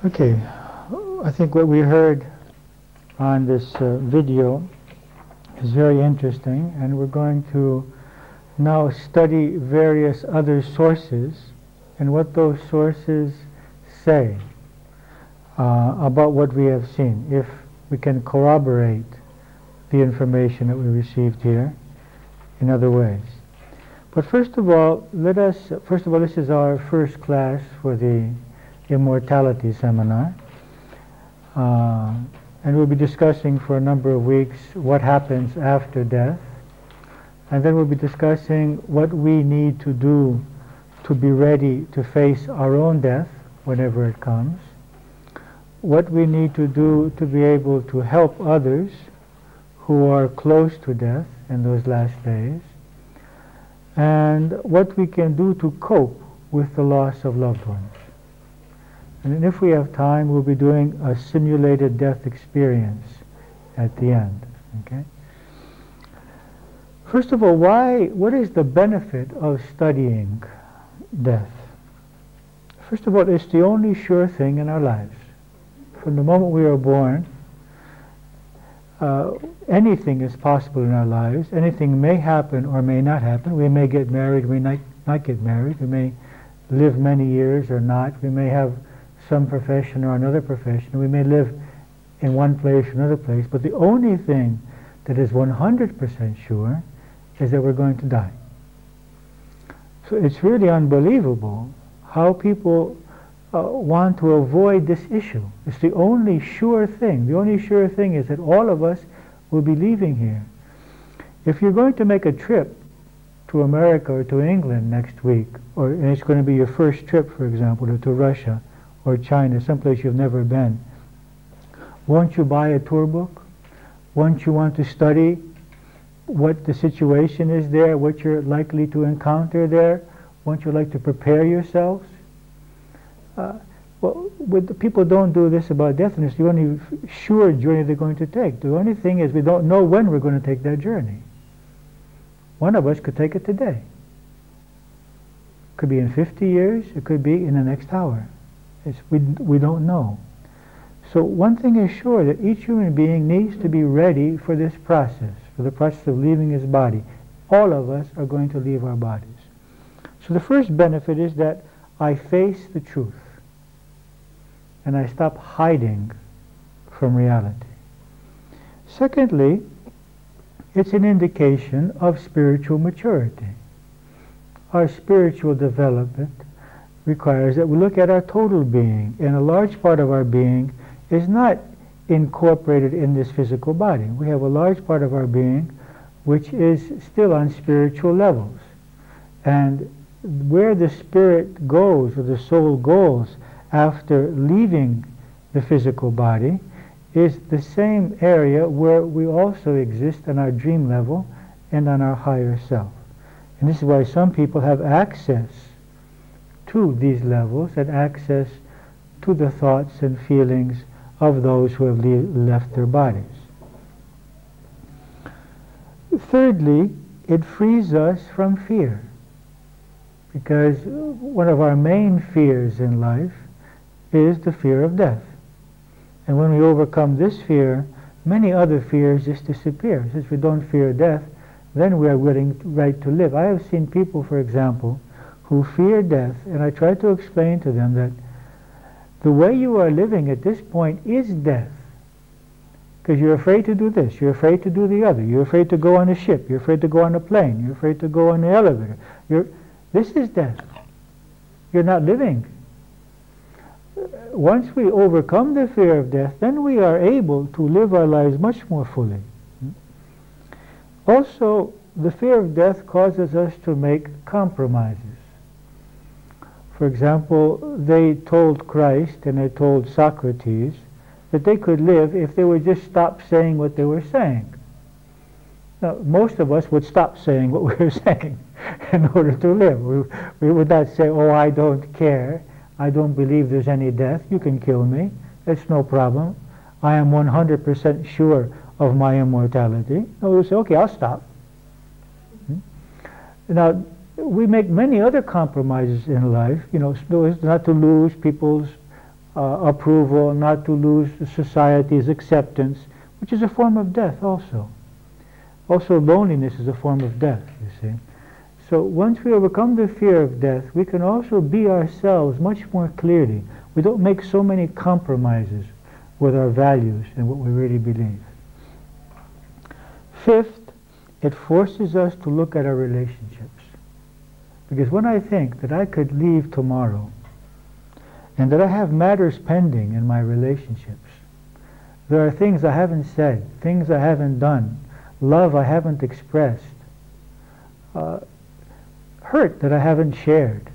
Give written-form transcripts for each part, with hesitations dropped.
Okay, I think what we heard on this video is very interesting, and we're going to now study various other sources and what those sources say about what we have seen, if we can corroborate the information that we received here in other ways. But first of all, this is our first class for the immortality seminar. And we'll be discussing for a number of weeks what happens after death. And then we'll be discussing what we need to do to be ready to face our own death whenever it comes. What we need to do to be able to help others who are close to death in those last days. And what we can do to cope with the loss of loved ones. And if we have time, we'll be doing a simulated death experience at the end. Okay? First of all, what is the benefit of studying death? First of all, it's the only sure thing in our lives. From the moment we are born, anything is possible in our lives. Anything may happen or may not happen. We may get married, we may not get married. We may live many years or not. We may have some profession or another profession. We may live in one place or another place. But the only thing that is 100% sure is that we're going to die. So it's really unbelievable how people want to avoid this issue. It's the only sure thing. The only sure thing is that all of us will be leaving here. If you're going to make a trip to America or to England next week, and it's going to be your first trip, for example, to Russia or China, someplace you've never been, won't you buy a tour book? Won't you want to study what the situation is there, what you're likely to encounter there? Won't you like to prepare yourselves? The people don't do this about death, and it's the only sure journey they're going to take. The only thing is we don't know when we're going to take that journey. One of us could take it today. It could be in 50 years, it could be in the next hour. We don't know. So one thing is sure, that each human being needs to be ready for this process, for the process of leaving his body. All of us are going to leave our bodies. So the first benefit is that I face the truth, and I stop hiding from reality. Secondly, it's an indication of spiritual maturity. Our spiritual development requires that we look at our total being, and a large part of our being is not incorporated in this physical body. We have a large part of our being which is still on spiritual levels. And where the spirit goes, or the soul goes, after leaving the physical body is the same area where we also exist on our dream level and on our higher self. And this is why some people have access to these levels and access to the thoughts and feelings of those who have left their bodies. Thirdly, it frees us from fear, because one of our main fears in life is the fear of death. And when we overcome this fear, many other fears just disappear. Since we don't fear death, then we are right to live. I have seen people, for example, who fear death, and I try to explain to them that the way you are living at this point is death. Because you're afraid to do this, you're afraid to do the other, you're afraid to go on a ship, you're afraid to go on a plane, you're afraid to go on an elevator. This is death. You're not living. Once we overcome the fear of death, then we are able to live our lives much more fully. Also, the fear of death causes us to make compromises. For example, they told Christ and they told Socrates that they could live if they would just stop saying what they were saying. Now, most of us would stop saying what we were saying in order to live. We would not say, oh, I don't care. I don't believe there's any death. You can kill me. It's no problem. I am 100% sure of my immortality. No, we say, okay, I'll stop. Now, we make many other compromises in life, so as not to lose people's approval, not to lose society's acceptance, which is a form of death also. Also loneliness is a form of death, you see. So once we overcome the fear of death, we can also be ourselves much more clearly. We don't make so many compromises with our values and what we really believe. Fifth, it forces us to look at our relationships. Because when I think that I could leave tomorrow and that I have matters pending in my relationships, there are things I haven't said, things I haven't done, love I haven't expressed, hurt that I haven't shared,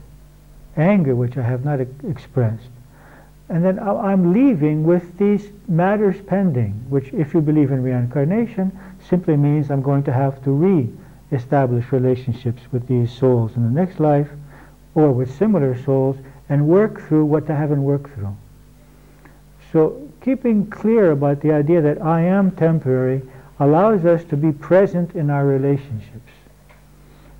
anger which I have not expressed. And then I'm leaving with these matters pending, which, if you believe in reincarnation, simply means I'm going to have to re-establish relationships with these souls in the next life, or with similar souls, and work through what I haven't worked through. So keeping clear about the idea that I am temporary allows us to be present in our relationships.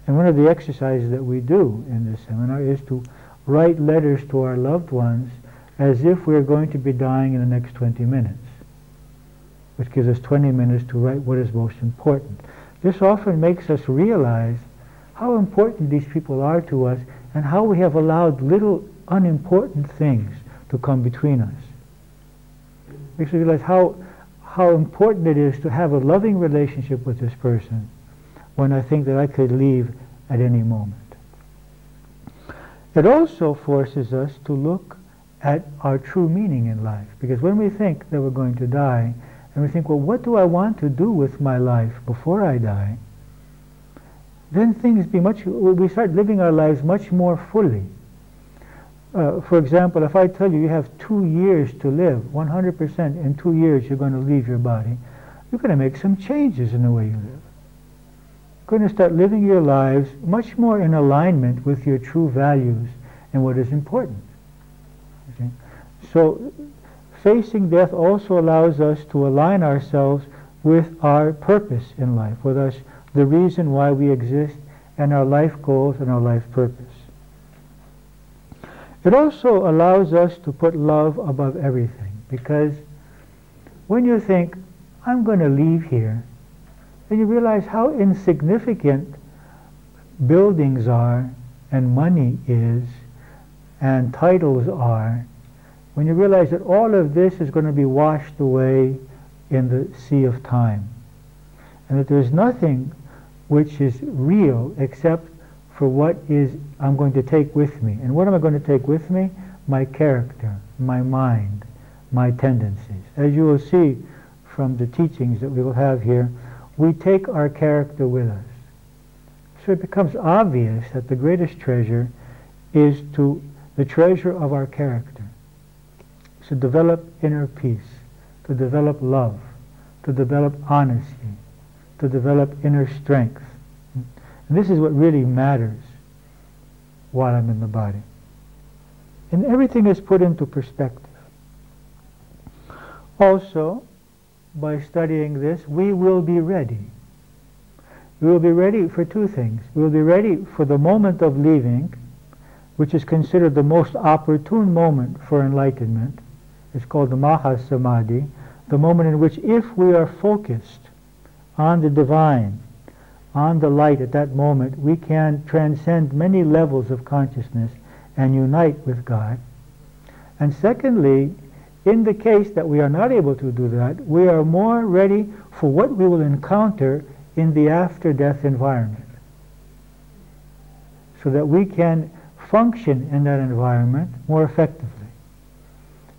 And one of the exercises that we do in this seminar is to write letters to our loved ones as if we're going to be dying in the next 20 minutes, which gives us 20 minutes to write what is most important. This often makes us realize how important these people are to us and how we have allowed little unimportant things to come between us. Makes us realize how important it is to have a loving relationship with this person when I think that I could leave at any moment. It also forces us to look at our true meaning in life, because when we think that we're going to die, and we think, well, what do I want to do with my life before I die? Then we start living our lives much more fully. For example, if I tell you you have 2 years to live, 100% in 2 years you're going to leave your body, you're going to make some changes in the way you live. You're going to start living your lives much more in alignment with your true values and what is important. Okay? So facing death also allows us to align ourselves with our purpose in life, with us, the reason why we exist, and our life goals and our life purpose. It also allows us to put love above everything, because when you think, I'm going to leave here, then you realize how insignificant buildings are, and money is, and titles are, when you realize that all of this is going to be washed away in the sea of time, and that there's nothing which is real except for what is I'm going to take with me. And what am I going to take with me? My character, my mind, my tendencies. As you will see from the teachings that we will have here, we take our character with us. So it becomes obvious that the greatest treasure is the treasure of our character. To develop inner peace, to develop love, to develop honesty, to develop inner strength. And this is what really matters while I'm in the body. And everything is put into perspective. Also, by studying this, we will be ready. We will be ready for two things. We will be ready for the moment of leaving, which is considered the most opportune moment for enlightenment. It's called the Mahasamadhi, the moment in which, if we are focused on the divine, on the light at that moment, we can transcend many levels of consciousness and unite with God. And secondly, in the case that we are not able to do that, we are more ready for what we will encounter in the after-death environment, so that we can function in that environment more effectively.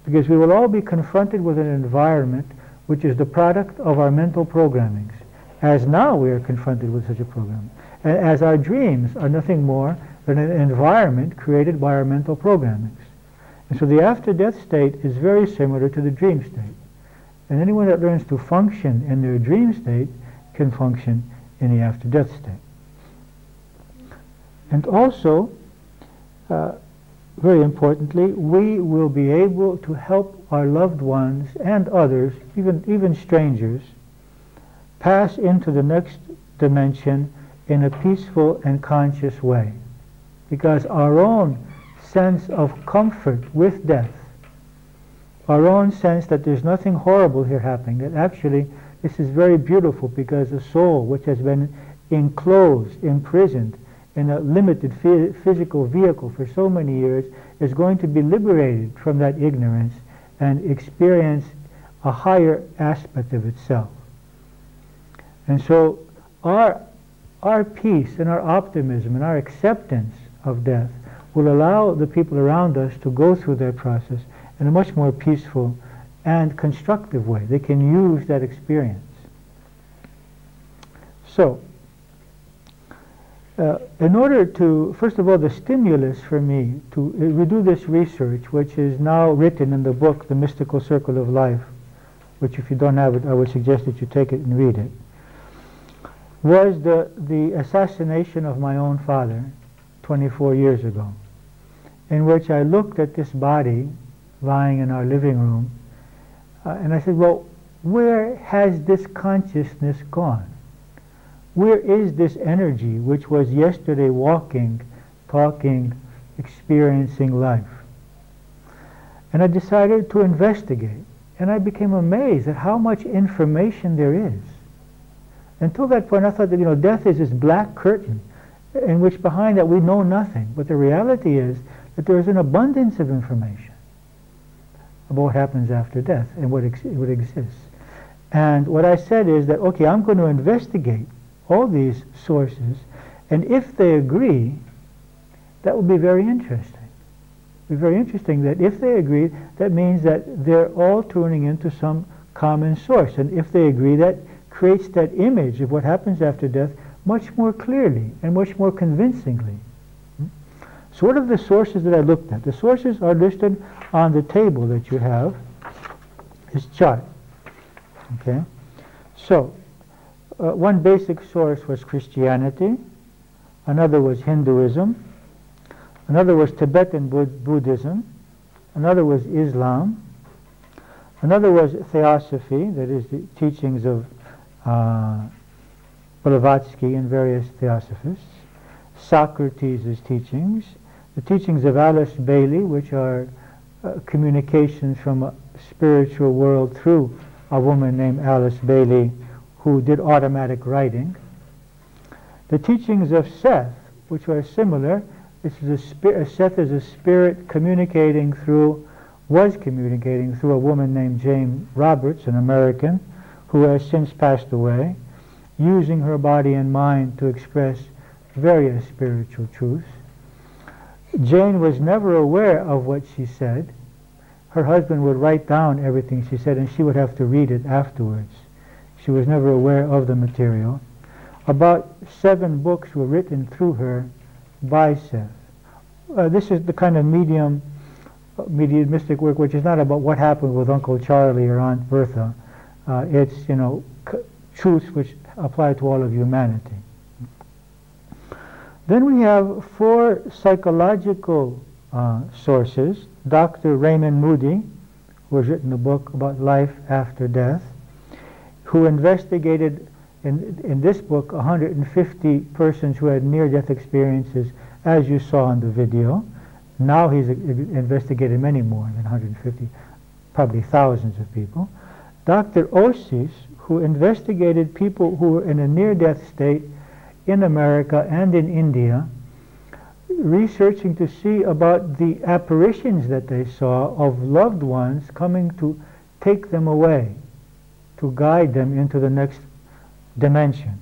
Because we will all be confronted with an environment which is the product of our mental programmings, as now we are confronted with such a program. And as our dreams are nothing more than an environment created by our mental programmings. And so the after-death state is very similar to the dream state. And anyone that learns to function in their dream state can function in the after-death state. And also, very importantly, we will be able to help our loved ones and others, even strangers, pass into the next dimension in a peaceful and conscious way. Because our own sense of comfort with death our own sense that there's nothing horrible here happening, that actually this is very beautiful because the soul, which has been enclosed, imprisoned in a limited physical vehicle for so many years, is going to be liberated from that ignorance and experience a higher aspect of itself. And so our peace and our optimism and our acceptance of death will allow the people around us to go through their process in a much more peaceful and constructive way. They can use that experience. So, in order to, first of all, the stimulus for me to do this research, which is now written in the book, The Mystical Circle of Life, which if you don't have it, I would suggest that you take it and read it, was the assassination of my own father 24 years ago, in which I looked at this body lying in our living room, and I said, well, where has this consciousness gone? Where is this energy which was yesterday walking, talking, experiencing life? And I decided to investigate, and I became amazed at how much information there is. Until that point I thought that death is this black curtain in which behind that we know nothing, but the reality is that there is an abundance of information about what happens after death and what exists. And what I said is that, okay, I'm going to investigate all these sources, and if they agree, that will be very interesting. It will be very interesting that if they agree, that means that they're all tuning into some common source, and if they agree, that creates that image of what happens after death much more clearly and much more convincingly. So what are the sources that I looked at? The sources are listed on the table that you have, this chart. Okay? So, one basic source was Christianity, another was Hinduism, another was Tibetan Buddhism, another was Islam, another was Theosophy, that is the teachings of Blavatsky and various theosophists, Socrates' teachings, the teachings of Alice Bailey, which are communications from a spiritual world through a woman named Alice Bailey who did automatic writing. The teachings of Seth, which are similar. Seth is a spirit was communicating through a woman named Jane Roberts, an American, who has since passed away, using her body and mind to express various spiritual truths. Jane was never aware of what she said. Her husband would write down everything she said, and she would have to read it afterwards. She was never aware of the material. About 7 books were written through her by Seth. This is the kind of mediumistic work which is not about what happened with Uncle Charlie or Aunt Bertha. It's, truths which apply to all of humanity. Then we have 4 psychological sources. Dr. Raymond Moody, who has written a book about life after death, who investigated in this book 150 persons who had near-death experiences, as you saw in the video. Now he's investigated many more than 150, probably thousands of people. Dr. Osis, who investigated people who were in a near-death state in America and in India, researching to see about the apparitions that they saw of loved ones coming to take them away, to guide them into the next dimension.